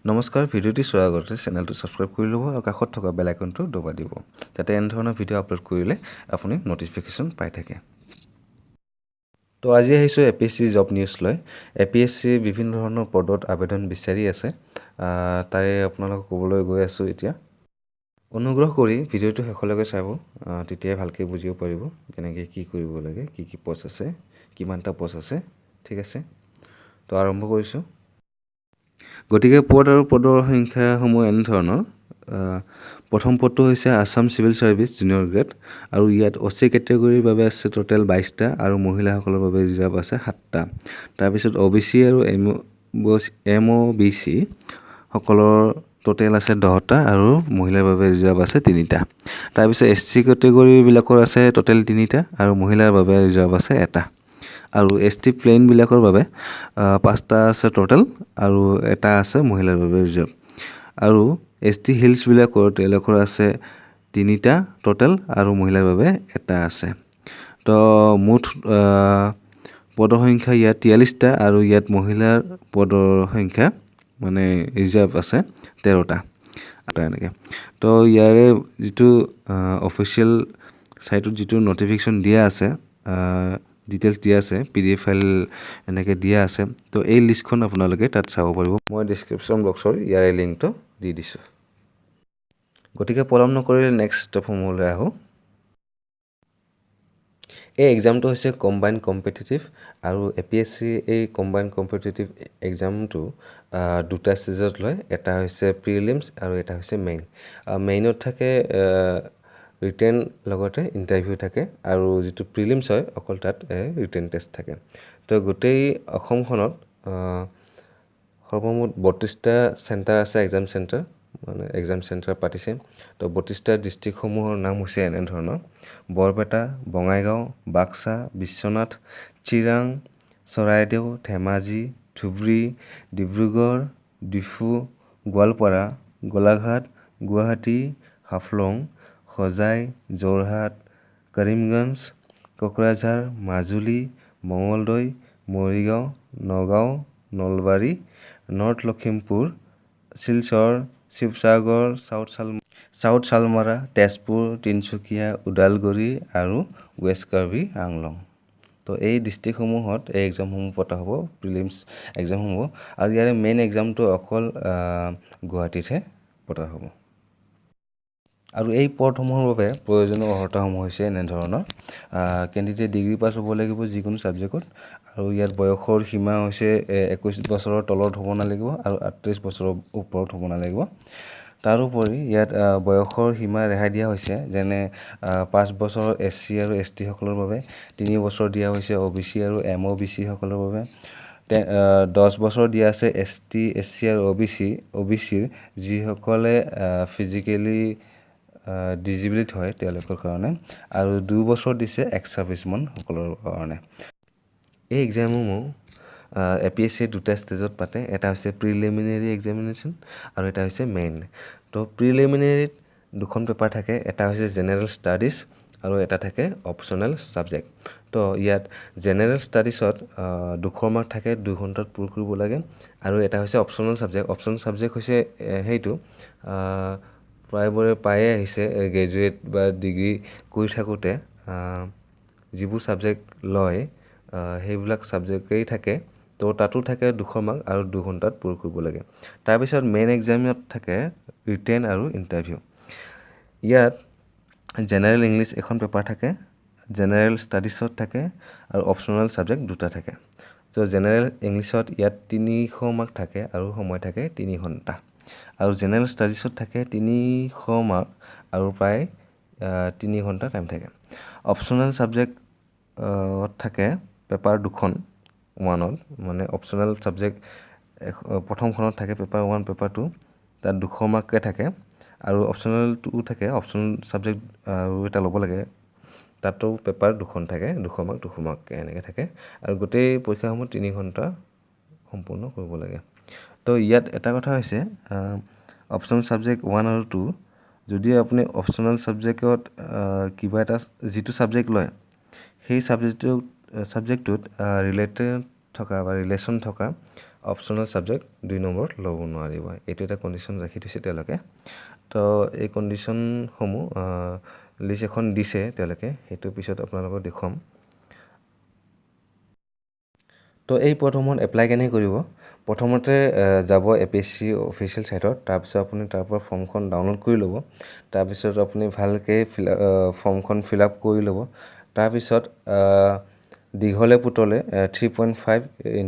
নমস্কাৰ, ভিডিঅ'টি চোৱাৰ আগতে চেনেলটো ছাবস্ক্ৰাইব কৰি ল'ব আৰু কাষত থকা বেল আইকনটো দবাই দিব যাতে এনেধৰণৰ ভিডিঅ' আপলোড কৰিলে আপুনি ন'টিফিকেশ্যন পাই থাকে। তো আজি আহিছোঁ APSC জব নিউজ লৈ। APSC বিভিন্ন ধৰণৰ পদত আবেদন বিচাৰি আছে, তাৰে আপোনালোকক ক'বলৈ গৈ আছোঁ এতিয়া। অনুগ্ৰহ কৰি ভিডিঅ'টো শেষলৈকে চাব, তেতিয়াই ভালকৈ বুজিব পাৰিব কেনেকৈ কি কৰিব লাগে, কি পষ্ট আছে, কিমানটা পষ্ট আছে। ঠিক আছে, তো আৰম্ভ কৰিছোঁ। গতিকে পদ আৰু পদৰ সংখ্যাসমূহ এনেধৰণৰ। প্ৰথম পদটো হৈছে Assam civil service junior grade, আৰু ইয়াত OC কেটেগৰীৰ বাবে আছে টোটেল 22টা আৰু মহিলাসকলৰ বাবে ৰিজাৰ্ভ আছে 7টা। তাৰপিছত OBC আৰু MOBC সকলৰ টোটেল আছে 10টা আৰু মহিলাৰ বাবে ৰিজাৰ্ভ আছে 3টা। তাৰপিছত SC কেটেগৰীবিলাকৰ আছে টোটেল 3টা আৰু মহিলাৰ বাবে ৰিজাৰ্ভ আছে 1টা। আৰু ST প্লেইনবিলাকৰ বাবে 5টা আছে টোটেল আৰু 1টা আছে মহিলাৰ বাবে ৰিজাৰ্ভ। আৰু ST হিলছবিলাকৰ তেওঁলোকৰ আছে 3টা টোটেল আৰু মহিলাৰ বাবে 1টা আছে। তো মুঠ পদৰ সংখ্যা ইয়াত 43টা আৰু ইয়াত মহিলাৰ পদৰ সংখ্যা মানে ৰিজাৰ্ভ আছে 13টা। এনেকৈ তো ইয়াৰে যিটো অফিচিয়েল চাইটত যিটো ন'টিফিকেশ্যন দিয়া আছে, ডিটেইলছ দিয়া আছে, PDF ফাইল এনেকৈ দিয়া আছে। তো এই লিষ্টখন আপোনালোকে তাত চাব পাৰিব। মই ডিছক্ৰিপশ্যন বক্সৰ ইয়াৰে লিংকটো দি দিছোঁ। গতিকে পলম নকৰিলে নেক্সট ষ্টেপসমূহলৈ আহোঁ। এই এক্সামটো হৈছে কম্বাইণ্ড কম্পিটিটিভ, আৰু APSC এই কম্বাইণ্ড কম্পিটিটিভ এক্সামটো দুটা ষ্টেজত লয়। এটা হৈছে প্ৰিলিমছ আৰু এটা হৈছে মেইন। মেইনত থাকে ৰিটেন লগতে ইণ্টাৰভিউ থাকে, আৰু যিটো প্ৰিলিমছ হয় অকল তাত ৰিটেন টেষ্ট থাকে। তো গোটেই অসমখনত সৰ্বমুঠ 32টা চেণ্টাৰ আছে, এক্সাম চেণ্টাৰ, মানে এক্সাম চেণ্টাৰ পাতিছে। তো 32টা ডিষ্ট্ৰিক্টসমূহৰ নাম হৈছে এনেধৰণৰ: বৰপেটা, বঙাইগাঁও, বাক্সা, বিশ্বনাথ, চিৰাং, চৰাইদেউ, ধেমাজি, ধুবুৰী, ডিব্ৰুগড়, ডিফু, গোৱালপাৰা, গোলাঘাট, গুৱাহাটী, হাফলং, হোজাই, যোৰহাট, কৰিমগঞ্জ, কোকৰাঝাৰ, মাজুলী, মঙলদৈ, মৰিগাঁও, নগাঁও, নলবাৰী, নৰ্থ লখিমপুৰ, শিলচৰ, শিৱসাগৰ, চাউথ শালমাৰা, তেজপুৰ, তিনিচুকীয়া, ওদালগুৰি আৰু ৱেষ্ট কাৰ্বি আংলং। তো এই ডিষ্ট্ৰিক্টসমূহত এই এক্সামসমূহ পতা হ'ব, প্ৰিলিমছ এক্সামসমূহ। আৰু ইয়াৰে মেইন এক্সামটো অকল গুৱাহাটীতহে পতা হ'ব। আৰু এই পদসমূহৰ বাবে প্ৰয়োজনীয় অৰ্হতাসমূহ হৈছে এনেধৰণৰ: কেণ্ডিডেট ডিগ্ৰী পাছ হ'ব লাগিব যিকোনো ছাবজেক্টত, আৰু ইয়াত বয়সৰ সীমা হৈছে 21 বছৰৰ তলত হ'ব নালাগিব আৰু 38 বছৰৰ ওপৰত হ'ব নালাগিব। তাৰোপৰি ইয়াত বয়সৰ সীমা ৰেহাই দিয়া হৈছে, যেনে 5 বছৰ SC আৰু ST সকলৰ বাবে, 3 বছৰ দিয়া হৈছে OBC আৰু MOBC সকলৰ বাবে, 10 বছৰ দিয়া আছে ST, SC আৰু OBCৰ যিসকলে ফিজিকেলি ডিজিবিলিটি হয় তেওঁলোকৰ কাৰণে, আৰু 2 বছৰ দিছে এক্স ছাৰ্ভিচমেন সকলৰ কাৰণে। এই এক্সামসমূহ APSC দুটা ষ্টেজত পাতে। এটা হৈছে প্ৰিলিমিনেৰী এক্সামিনেশ্যন আৰু এটা হৈছে মেইন। তো প্ৰিলিমিনেৰীত দুখন পেপাৰ থাকে, এটা হৈছে জেনেৰেল ষ্টাডিজ আৰু এটা থাকে অপশ্যনেল ছাবজেক্ট। তো ইয়াত জেনেৰেল ষ্টাডিজত 200 মাৰ্ক থাকে, 2 ঘণ্টাত পূৰ কৰিব লাগে। আৰু এটা হৈছে অপশ্যনেল ছাবজেক্ট। অপশ্যনেল ছাবজেক্ট হৈছে সেইটো প্ৰায়বোৰে পায়ে আহিছে, গ্ৰেজুৱেট বা ডিগ্ৰী কৰি থাকোঁতে যিবোৰ ছাবজেক্ট লয় সেইবিলাক ছাবজেক্টেই থাকে। তো তাতো থাকে 200 মাৰ্ক আৰু 2 ঘণ্টাত পূৰ কৰিব লাগে। তাৰপিছত মেইন এক্সামত থাকে ৰিটেন আৰু ইণ্টাৰভিউ। ইয়াত জেনেৰেল ইংলিছ এখন পেপাৰ থাকে, জেনেৰেল ষ্টাডিজত থাকে, আৰু অপশ্যনেল ছাবজেক্ট দুটা থাকে। তো জেনেৰেল ইংলিছত ইয়াত 300 মাৰ্ক থাকে আৰু সময় থাকে 3 ঘণ্টা। আৰু জেনেৰেল ষ্টাডিজত থাকে 300 মাৰ্ক আৰু প্ৰায় 3 ঘণ্টা টাইম থাকে। অপশ্যনেল ছাবজেক্টত থাকে পেপাৰ দুখন 1ত, মানে অপশ্যনেল ছাবজেক্ট প্ৰথমখনত থাকে পেপাৰ 1, পেপাৰ 2, তাত 200 মাৰ্ককৈ থাকে। আৰু অপশ্যনেল 2 থাকে, অপশ্যনেল ছাবজেক্ট আৰু এটা ল'ব লাগে, তাতো পেপাৰ দুখন থাকে, 200 মাৰ্ক 200 মাৰ্ককৈ এনেকৈ থাকে। আৰু গোটেই পৰীক্ষাসমূহ 3 ঘণ্টা সম্পূৰ্ণ কৰিব লাগে। তো ইয়াত এটা কথা হৈছে, অপশ্যনেল ছাবজেক্ট 1 আৰু 2, যদি আপুনি অপশ্যনেল ছাবজেক্টত কিবা এটা যিটো ছাবজেক্ট লয় সেই ছাবজেক্টটোত ৰিলেটেড থকা বা ৰিলেশ্যন থকা অপশ্যনেল ছাবজেক্ট 2 নম্বৰ ল'ব নোৱাৰিব এইটো এটা কণ্ডিশ্যন ৰাখি থৈছে তেওঁলোকে তো এই কণ্ডিশ্যনসমূহ লিষ্ট এখন দিছে তেওঁলোকে সেইটো পিছত আপোনালোকক দেখুৱাম তো এই পদসমূহত এপ্লাই কেনে কৰিব প্ৰথমতে যাব APSC অফিচিয়েল সাইটত তাৰপিছত আপুনি তাৰ পৰা ফৰ্মখন ডাউনলোড কৰি ল'ব তাৰপিছত আপুনি ভালকৈ ফৰ্মখন ফিল আপ কৰি ল'ব তাৰপিছত দীঘলে পুতলে 3.5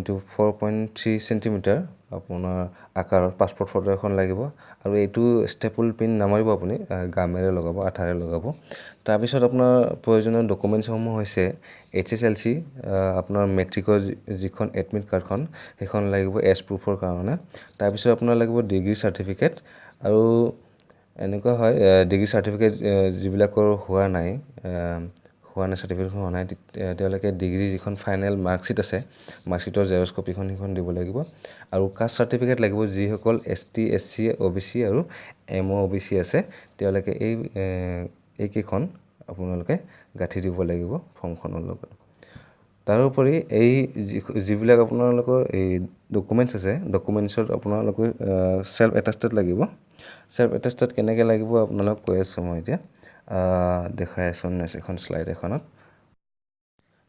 × 4.3 সেন্টিমিটাৰ আপোনাৰ আকাৰৰ পাছপোৰ্ট ফটো এখন লাগিব আৰু এইটো ষ্টেপল পিন নামাৰিব আপুনি গামেৰে লগাব আঠাৰে লগাব তাৰপিছত আপোনাৰ প্ৰয়োজনীয় ডকুমেণ্টছসমূহ হৈছে HSLC আপোনাৰ মেট্ৰিকৰ যিখন এডমিট কাৰ্ডখন সেইখন লাগিব এজ প্ৰুফৰ কাৰণে তাৰপিছত আপোনাৰ লাগিব ডিগ্ৰী চাৰ্টিফিকেট আৰু এনেকুৱা হয় ডিগ্ৰী চাৰ্টিফিকেট যিবিলাকৰ হোৱা নাই চাৰ্টিফিকেট হোৱা নাই তেওঁলোকে ডিগ্ৰী যিখন ফাইনেল মাৰ্কশ্বিট আছে মাৰ্কশ্বিটৰ জেৰক্স কপিখন সেইখন দিব লাগিব আৰু কাষ্ট চাৰ্টিফিকেট লাগিব যিসকল ST SC OBC আৰু MO OBC আছে তেওঁলোকে এইকেইখন আপোনালোকে গাঁঠি দিব লাগিব ফৰ্মখনৰ লগত তাৰোপৰি এই যিবিলাক আপোনালোকৰ এই ডকুমেণ্টছ আছে ডকুমেণ্টছত আপোনালোকৰ সেলফ এটেষ্টেড লাগিব সেলফ এটেষ্টেড কেনেকৈ লাগিব আপোনালোক কৈ আছোঁ মই এতিয়া দেখাই আছোঁ এখন স্লাইড এখনত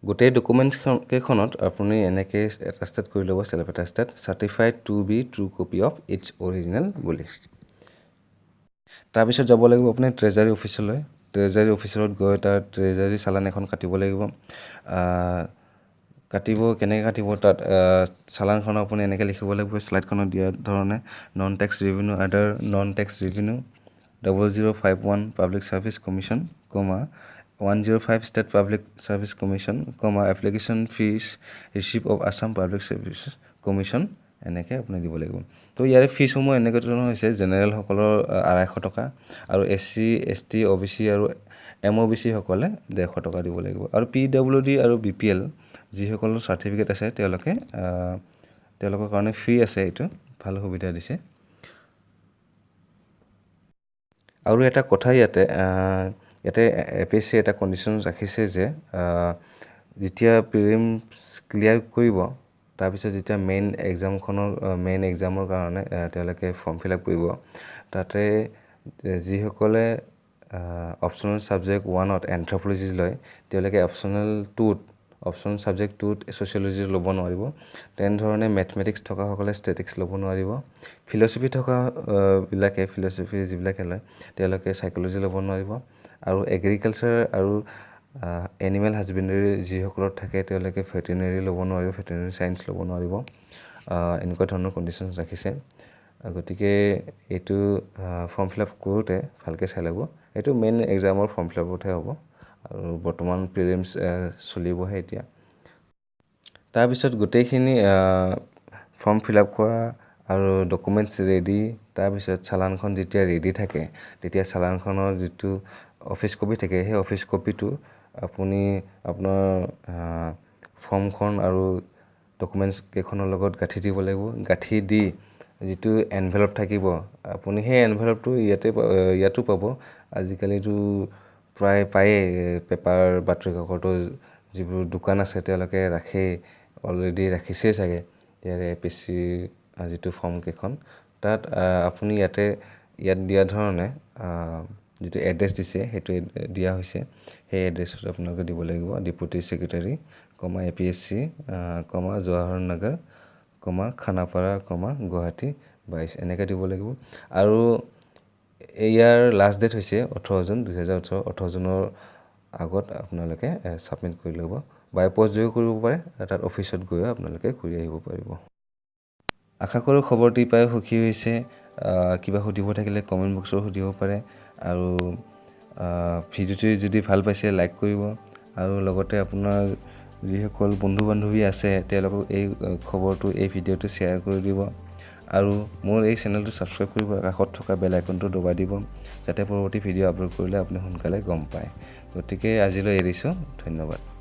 গোটেই ডকুমেণ্টছ কেইখনত আপুনি এনেকৈ এটেষ্টেড কৰি ল'ব self attested certified to be true copy of its original বুলি তাৰপিছত যাব লাগিব আপুনি ট্ৰেজাৰী অফিচলৈ ট্ৰেজাৰী অফিচত গৈ তাৰ ট্ৰেজাৰী চালান এখন কাটিব লাগিব কাটিব কেনেকৈ কাটিব তাত চালানখন আপুনি এনেকৈ লিখিব লাগিব স্লাইডখনত দিয়া ধৰণে non tax revenue other non tax revenue 0051 public service commission 105 state public service commission application fees receive of Assam public service commission এনেকৈ আপুনি দিব লাগিব তো ইয়াৰে ফিজসমূহ এনেকৈ ধৰণৰ হৈছে জেনেৰেল সকলৰ 250 টকা আৰু SC ST OBC আৰু MOBC সকলে 150 টকা দিব লাগিব আৰু PWD আৰু BPL যিসকলৰ চাৰ্টিফিকেট আছে তেওঁলোকৰ কাৰণে ফ্ৰী আছে এইটো ভাল সুবিধা দিছে আৰু এটা কথা ইয়াতে APSC এটা কণ্ডিশ্যন ৰাখিছে যে যেতিয়া প্ৰিলিমছ ক্লিয়াৰ কৰিব তাৰপিছত যেতিয়া মেইন এক্সামৰ কাৰণে তেওঁলোকে ফৰ্ম ফিল আপ কৰিব তাতে যিসকলে অপশ্যনেল ছাবজেক্ট 1ত এন্থ্ৰপলজি লয় তেওঁলোকে অপশ্যনেল ছাবজেক্ট 2ত ছ'চিয়লজি ল'ব নোৱাৰিব তেনেধৰণে মেথমেটিক্স থকাসকলে ষ্টেটিক্স ল'ব নোৱাৰিব ফিলচফি ফিলচফি যিবিলাকে লয় তেওঁলোকে সাইক'লজি ল'ব নোৱাৰিব আৰু এগ্ৰিকালচাৰ আৰু এনিমেল হাজবেণ্ডাৰী যিসকলৰ থাকে তেওঁলোকে ভেটেৰিনেৰী ল'ব নোৱাৰিব ভেটেৰিনেৰী সায়েন্স ল'ব নোৱাৰিব এনেকুৱা ধৰণৰ কণ্ডিশ্যন ৰাখিছে গতিকে এইটো ফৰ্ম ফিল আপ কৰোঁতে ভালকৈ চাই ল'ব এইটো মেইন এক্সামৰ ফৰ্ম ফিল আপতহে হ'ব আৰু বৰ্তমান প্ৰিলিমছ চলিবহে এতিয়া তাৰপিছত গোটেইখিনি ফৰ্ম ফিল আপ কৰা আৰু ডকুমেণ্টছ ৰেডি তাৰপিছত চালানখন যেতিয়া ৰেডি থাকে তেতিয়া চালানখনৰ যিটো অফিচ কপি থাকে সেই অফিচ কপিটো আপুনি আপোনাৰ ফৰ্মখন আৰু ডকুমেণ্টছ কেইখনৰ লগত গাঁঠি দিব লাগিব গাঁঠি দি যিটো এনভেলপ থাকিব আপুনি সেই এনভেলপটো ইয়াতো পাব আজিকালিতো প্ৰায় পায়ে পেপাৰ বাতৰি কাকতৰ যিবোৰ দোকান আছে তেওঁলোকে অলৰেডি ৰাখিছেই চাগে ইয়াৰে APSC যিটো ফৰ্ম কেইখন তাত আপুনি ইয়াত দিয়া ধৰণে যিটো এড্ৰেছ দিছে সেইটো দিয়া হৈছে সেই এড্ৰেছত আপোনালোকে দিব লাগিব ডেপুটি সেক্ৰেটাৰী APSC জৱাহৰ নগৰ খানাপাৰা গুৱাহাটী 22 এনেকৈ দিব লাগিব আৰু ইয়াৰ লাষ্ট ডেট হৈছে 18 জুন 2018 18 জুনৰ আগত আপোনালোকে সাবমিট কৰি ল'ব বাই পোষ্ট যোগ কৰিব পাৰে তাত অফিচত গৈ আপোনালোকে ঘূৰি আহিব পাৰিব আশা কৰোঁ খবৰটি পাই সুখী হৈছে কিবা সুধিব থাকিলে কমেণ্ট বক্সত সুধিব পাৰে আৰু ভিডিঅ'টি যদি ভাল পাইছে লাইক কৰিব আৰু লগতে আপোনাৰ যিসকল বন্ধু বান্ধৱী আছে তেওঁলোকক এই খবৰটো এই ভিডিঅ'টো শ্বেয়াৰ কৰি দিব আৰু মোৰ এই চেনেলটো সাবস্ক্ৰাইব কৰিব কাষত থকা বেল আইকনটো দবাই দিব যাতে পৰৱৰ্তী ভিডিঅ' আপলোড কৰিলে আপুনি সোনকালে গম পায় গতিকে আজিলৈ এৰিছোঁ ধন্যবাদ